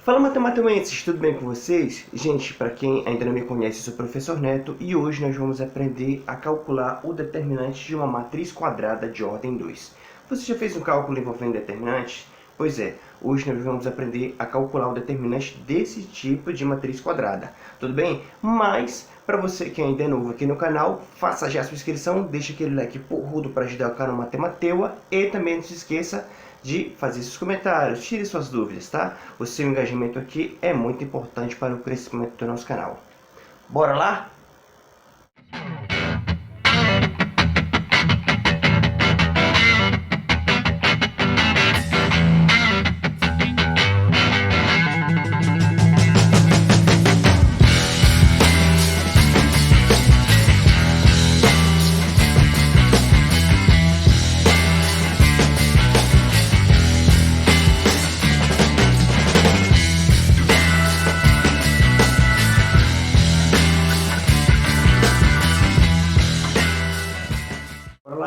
Fala matematamenses, tudo bem com vocês? Gente, para quem ainda não me conhece, eu sou o professor Neto e hoje nós vamos aprender a calcular o determinante de uma matriz quadrada de ordem 2. Você já fez um cálculo envolvendo determinantes? Pois é, hoje nós vamos aprender a calcular o determinante desse tipo de matriz quadrada, tudo bem? Mas, para você que ainda é novo aqui no canal, faça já a sua inscrição, deixa aquele like porrudo para ajudar o canal Matemateua e também não se esqueça de fazer seus comentários, tire suas dúvidas, tá? O seu engajamento aqui é muito importante para o crescimento do nosso canal. Bora lá?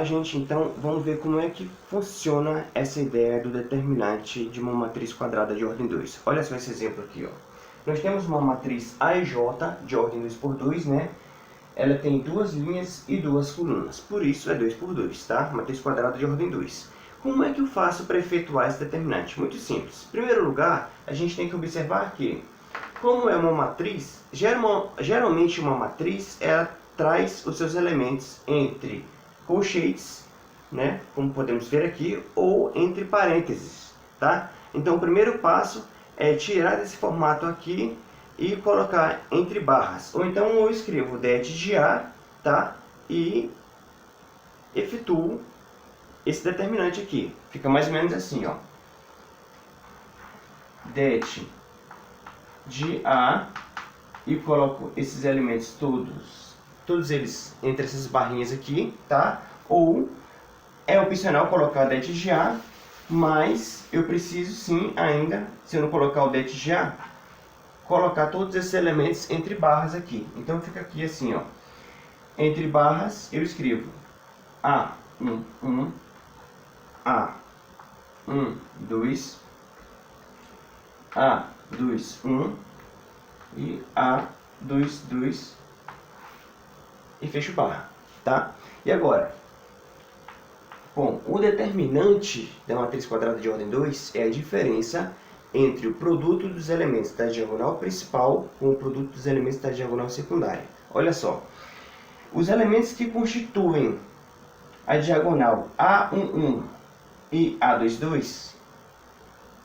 Gente, então vamos ver como é que funciona essa ideia do determinante de uma matriz quadrada de ordem 2. Olha só esse exemplo aqui, ó. Nós temos uma matriz AJ de ordem 2 por 2, né? Ela tem duas linhas e duas colunas, por isso é 2 por 2, tá? Matriz quadrada de ordem 2. Como é que eu faço para efetuar esse determinante? Muito simples. Em primeiro lugar, a gente tem que observar que, como é uma matriz, geralmente uma matriz ela traz os seus elementos entre colchetes, né, como podemos ver aqui, ou entre parênteses, tá? Então o primeiro passo é tirar desse formato aqui e colocar entre barras. Ou então eu escrevo det de A, tá? E efetuo esse determinante aqui. Fica mais ou menos assim, ó. Det de A e coloco esses elementos todos eles entre essas barrinhas aqui, tá? Ou é opcional colocar det de A, mas eu preciso sim ainda, se eu não colocar o det de A, colocar todos esses elementos entre barras aqui. Então fica aqui assim, ó. Entre barras eu escrevo A1, 1, A1, 2, A2, 1 e A2, 2 e fecho barra, tá? E agora, bom, o determinante da matriz quadrada de ordem 2 é a diferença entre o produto dos elementos da diagonal principal com o produto dos elementos da diagonal secundária. Olha só, os elementos que constituem a diagonal A11 e A22,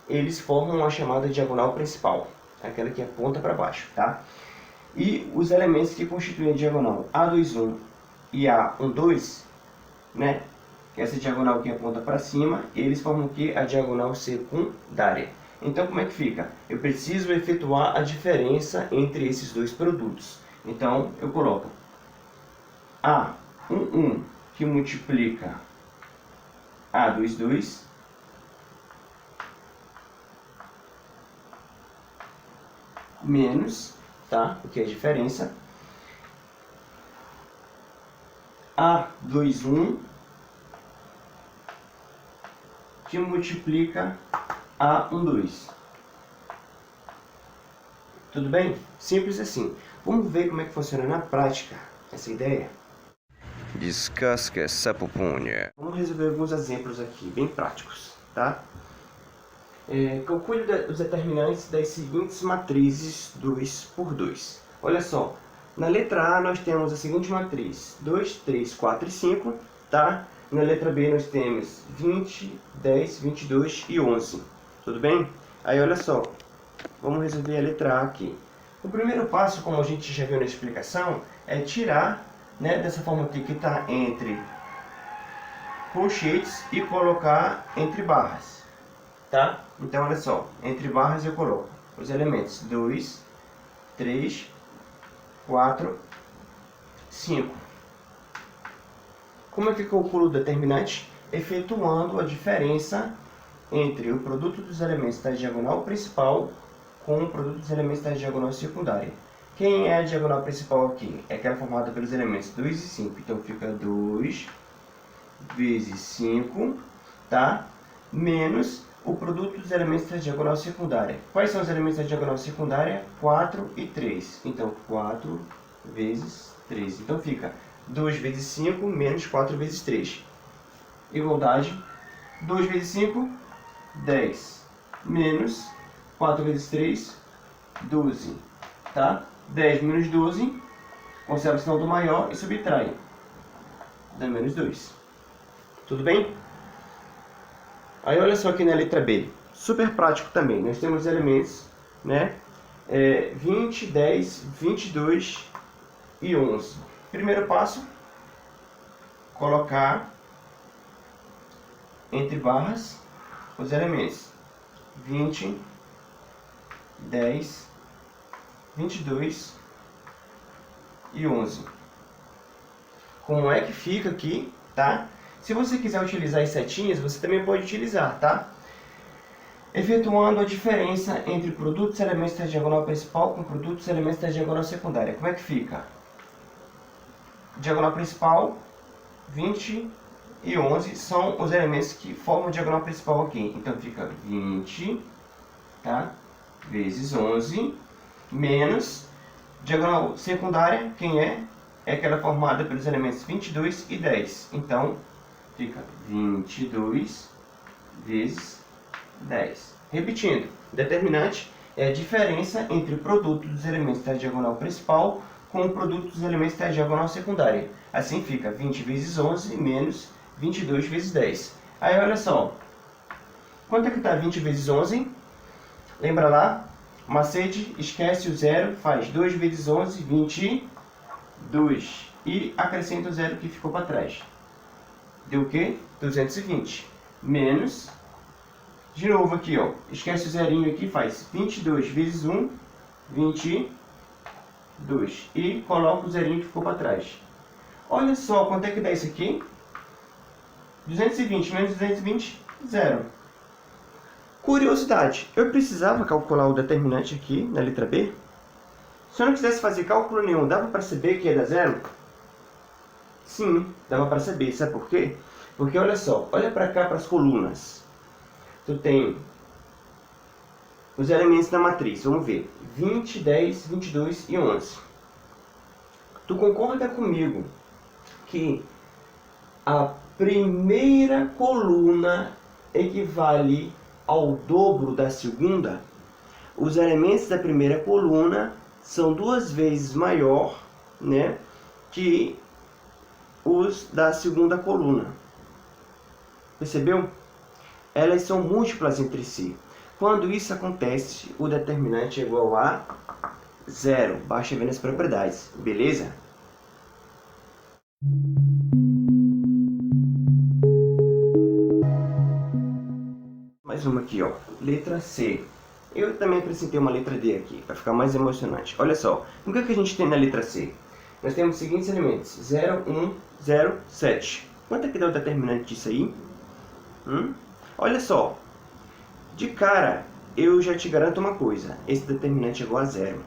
eles formam a chamada diagonal principal, aquela que aponta para baixo, tá? E os elementos que constituem a diagonal A21 e A12, né? Essa diagonal que aponta para cima, eles formam o que? A diagonal secundária. Então, como é que fica? Eu preciso efetuar a diferença entre esses dois produtos. Então, eu coloco A11, que multiplica A22, menos, tá? O que é a diferença, A21, que multiplica A12. Tudo bem? Simples assim. Vamos ver como é que funciona na prática essa ideia? Descasque essa pupunha. Vamos resolver alguns exemplos aqui, bem práticos, tá? Calcule os determinantes das seguintes matrizes 2 por 2. Olha só, na letra A nós temos a seguinte matriz, 2, 3, 4 e 5, tá? Na letra B nós temos 20, 10, 22 e 11, tudo bem? Aí olha só, vamos resolver a letra A aqui. O primeiro passo, como a gente já viu na explicação, é tirar, né, dessa forma aqui que está entre colchetes e colocar entre barras, tá? Então olha só, entre barras eu coloco os elementos 2, 3, 4, 5. Como é que eu calculo o determinante? Efetuando a diferença entre o produto dos elementos da diagonal principal com o produto dos elementos da diagonal secundária. Quem é a diagonal principal aqui? É aquela formada pelos elementos 2 e 5. Então fica 2 vezes 5, tá? Menos o produto dos elementos da diagonal secundária. Quais são os elementos da diagonal secundária? 4 e 3. Então, 4 vezes 3. Então, fica 2 vezes 5 menos 4 vezes 3. Igualdade, 2 vezes 5, 10. Menos 4 vezes 3, 12. Tá? 10 menos 12, conserva o sinal do maior e subtrai. Dá menos 2. Tudo bem? Aí olha só aqui na letra B. Super prático também. Nós temos elementos, né? 20, 10, 22 e 11. Primeiro passo, colocar entre barras os elementos 20, 10, 22 e 11. Como é que fica aqui, tá? Se você quiser utilizar as setinhas, você também pode utilizar, tá? Efetuando a diferença entre produtos e elementos da diagonal principal com produtos e elementos da diagonal secundária. Como é que fica? Diagonal principal, 20 e 11 são os elementos que formam a diagonal principal aqui. Então fica 20, tá? Vezes 11, menos diagonal secundária, quem é? É aquela formada pelos elementos 22 e 10. Então, fica 22 vezes 10. Repetindo, determinante é a diferença entre o produto dos elementos da diagonal principal com o produto dos elementos da diagonal secundária. Assim fica 20 vezes 11 menos 22 vezes 10. Aí olha só, quanto é que está 20 vezes 11? Lembra lá? Macete, esquece o zero, faz 2 vezes 11, 22. E acrescenta o zero que ficou para trás. Deu o quê? 220. Menos, de novo aqui, ó, esquece o zerinho aqui, faz 22 vezes 1, 22. E coloca o zerinho que ficou para trás. Olha só, quanto é que dá isso aqui? 220 menos 220, zero. Curiosidade, eu precisava calcular o determinante aqui na letra B? Se eu não quisesse fazer cálculo nenhum, dava para saber que ia dar zero? Sim, dava para saber. Sabe por quê? Porque olha só, olha para cá para as colunas. Tu tem os elementos da matriz, vamos ver. 20, 10, 22 e 11. Tu concorda comigo que a primeira coluna equivale ao dobro da segunda? Os elementos da primeira coluna são 2 vezes maior, né, que os da segunda coluna. Percebeu? Elas são múltiplas entre si. Quando isso acontece, o determinante é igual a zero. Basta ver nas propriedades, beleza? Mais uma aqui, ó. Letra C. Eu também acrescentei uma letra D aqui, para ficar mais emocionante. Olha só, o que a gente tem na letra C? Nós temos os seguintes elementos: 0, 1, 0, 7. Quanto é que dá o determinante disso aí? Olha só, de cara, eu já te garanto uma coisa. Esse determinante é igual a zero.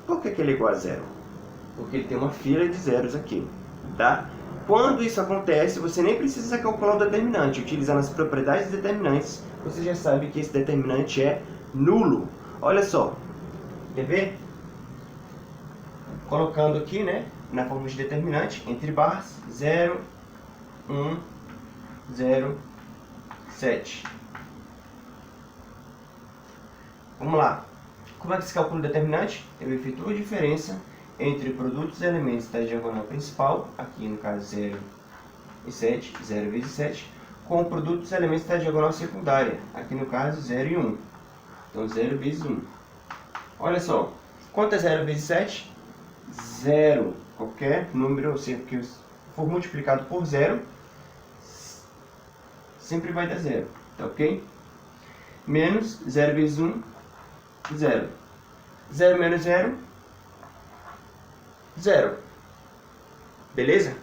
Por que ele é igual a zero? Porque ele tem uma fila de zeros aqui, tá? Quando isso acontece, você nem precisa calcular o determinante. Utilizando as propriedades dos determinantes, você já sabe que esse determinante é nulo. Olha só, quer ver? Colocando aqui, né, na forma de determinante, entre barras, 0, 1, 0, 7. Vamos lá. Como é que se calcula o determinante? Eu efetuo a diferença entre produtos e elementos da diagonal principal, aqui no caso 0 e 7, 0 vezes 7, com o produto dos elementos da diagonal secundária, aqui no caso 0 e 1. Então 0 vezes 1. Olha só, quanto é 0 vezes 7? 0. Qualquer número, ou seja, que for multiplicado por 0, sempre vai dar 0, tá ok? Menos 0 vezes 1, 0. 0 menos 0, 0. Beleza?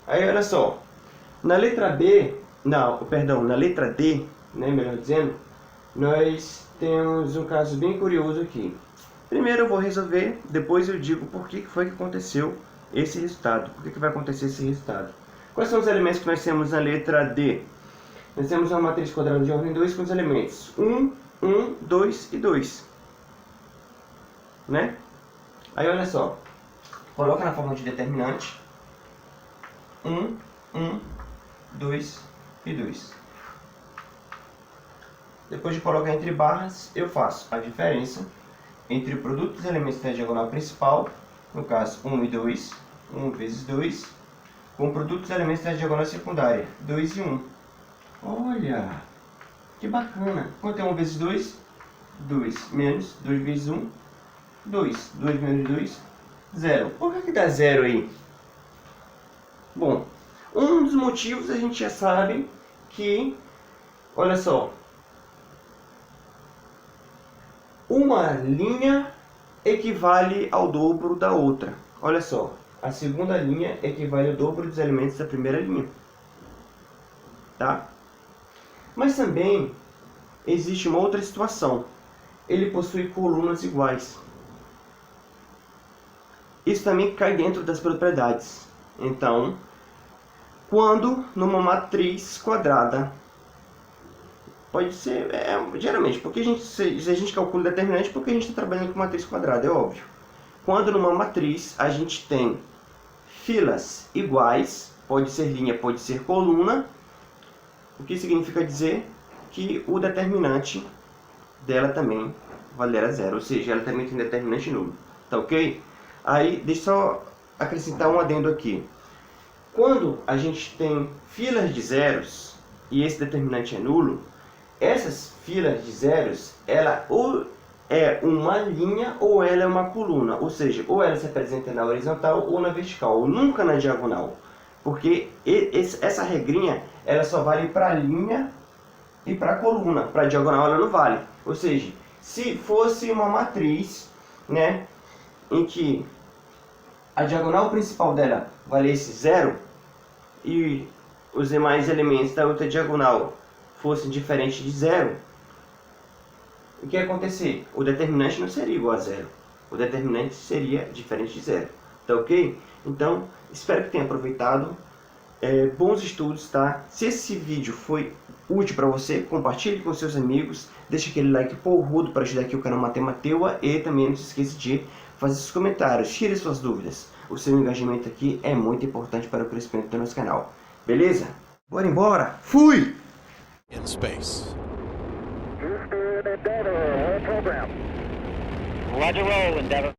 Aí olha só, na letra B, na letra D, né, melhor dizendo, nós temos um caso bem curioso aqui. Primeiro eu vou resolver, depois eu digo por que foi que aconteceu esse resultado. Por que vai acontecer esse resultado? Quais são os elementos que nós temos na letra D? Nós temos uma matriz quadrada de ordem 2 com os elementos 1, 1, 2 e 2. Né? Aí olha só, coloca na forma de determinante 1, 1, 2 e 2. Depois de colocar entre barras, eu faço a diferença entre o produto dos elementos da diagonal principal, no caso 1 e 2, 1 vezes 2, com o produto dos elementos da diagonal secundária, 2 e 1. Olha, que bacana! Quanto é 1 vezes 2? 2 menos 2 vezes 1, 2. 2 menos 2, 0. Por que dá 0 aí? Bom, um dos motivos a gente já sabe que, olha só, uma linha equivale ao dobro da outra. Olha só, a segunda linha equivale ao dobro dos elementos da primeira linha. Tá? Mas também existe uma outra situação. Ele possui colunas iguais. Isso também cai dentro das propriedades. Então, quando numa matriz quadrada, pode ser, geralmente, porque a gente calcula determinante porque a gente está trabalhando com matriz quadrada, é óbvio. Quando numa matriz a gente tem filas iguais, pode ser linha, pode ser coluna, o que significa dizer que o determinante dela também valerá 0, ou seja, ela também tem determinante nulo. Tá ok? Aí, deixa eu só acrescentar um adendo aqui. Quando a gente tem filas de zeros e esse determinante é nulo, essas filas de zeros, ela ou é uma linha ou ela é uma coluna. Ou seja, ou ela se apresenta na horizontal ou na vertical, ou nunca na diagonal. Porque essa regrinha, ela só vale para a linha e para a coluna. Para a diagonal ela não vale. Ou seja, se fosse uma matriz, né, em que a diagonal principal dela valesse 0 e os demais elementos da outra diagonal fossem diferentes de 0, o que ia acontecer? O determinante não seria igual a 0. O determinante seria diferente de 0. Tá ok? Então, espero que tenha aproveitado. Bons estudos, tá? Se esse vídeo foi útil para você, compartilhe com seus amigos. Deixe aquele like porrudo para ajudar aqui o canal Matemateua. E também não se esqueça de fazer seus comentários, tire suas dúvidas. O seu engajamento aqui é muito importante para o crescimento do nosso canal. Beleza? Bora embora! Fui! In space. Houston, Endeavour, all program. Roger, roll, Endeavour.